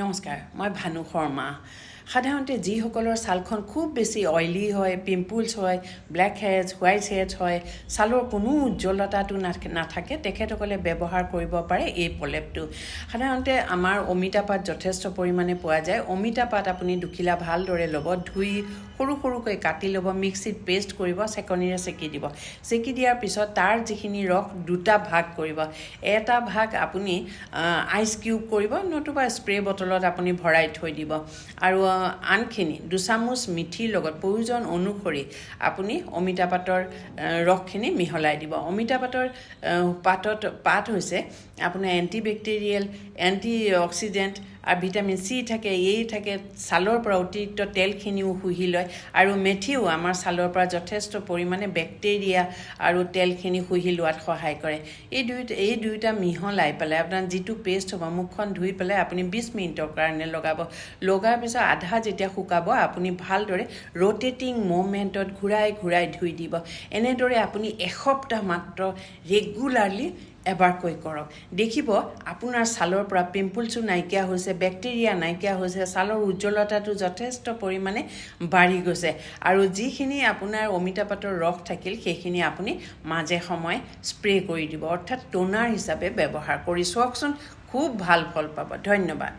নমস্কাৰ, মই ভানু শৰ্মা। সাধাৰণতে যিসকলৰ ছালখন খুব বেছি অইলি হয়, পিম্পলছ হয়, ব্লেক হেডছ, হোৱাইট হেডছ হয়, ছালৰ কোনো উজ্জ্বলতাটো নাথাকে, তেখেতসকলে ব্যৱহাৰ কৰিব পাৰে এই প্ৰলেপটো। সাধাৰণতে আমাৰ অমিতা পাত যথেষ্ট পৰিমাণে পোৱা যায়। অমিতা পাত আপুনি দুখিলা ভালদৰে ল'ব, ধুই সৰু সৰুকৈ কাটি ল'ব, মিক্সিত পেষ্ট কৰিব, চেকনিৰে চেকি দিব। চেকি দিয়াৰ পিছত তাৰ যিখিনি ৰস দুটা ভাগ কৰিব। এটা ভাগ আপুনি আইচ কিউব কৰিব, নতুবা স্প্ৰে বটলত আপুনি ভৰাই থৈ দিব। আৰু আনখিনি 2 চামুচ মিঠিৰ লগত প্ৰয়োজন অনুসৰি আপুনি অমিতা পাতৰ ৰসখিনি মিহলাই দিব। অমিতা পাতৰ পাত হৈছে আপোনাৰ এণ্টিবেক্টেৰিয়েল, এণ্টি অক্সিডেণ্ট আৰু ভিটামিন চি থাকে, থাকে, ছালৰ পৰা অতিৰিক্ত তেলখিনিও শুহি লয়। আৰু মেথিও আমাৰ ছালৰ পৰা যথেষ্ট পৰিমাণে বেক্টেৰিয়া আৰু তেলখিনি শুহি লোৱাত সহায় কৰে। এই দুয়োটা মিহলাই পেলাই আপোনাৰ যিটো পেষ্ট হ'ব, মুখখন ধুই পেলাই আপুনি 20 মিনিটৰ কাৰণে লগাব। লগাৰ পিছত আধা যেতিয়া শুকাব, আপুনি ভালদৰে ৰোটেটিং মুভমেণ্টত ঘূৰাই ধুই দিব। এনেদৰে আপুনি এসপ্তাহ মাত্ৰ ৰেগুলাৰলি এবাৰকৈ কৰক। দেখিব আপোনাৰ ছালৰ পৰা পিম্পলছো নাইকিয়া হৈছে, বেক্টেৰিয়া নাইকিয়া হৈছে, ছালৰ উজ্জ্বলতাটো যথেষ্ট পৰিমাণে বাঢ়ি গৈছে। আৰু যিখিনি আপোনাৰ অমিতা পাতৰ ৰস থাকিল, সেইখিনি আপুনি মাজে সময়ে স্প্ৰে কৰি দিব, অৰ্থাৎ টোনাৰ হিচাপে ব্যৱহাৰ কৰি চাওকচোন, খুব ভাল ফল পাব। ধন্যবাদ।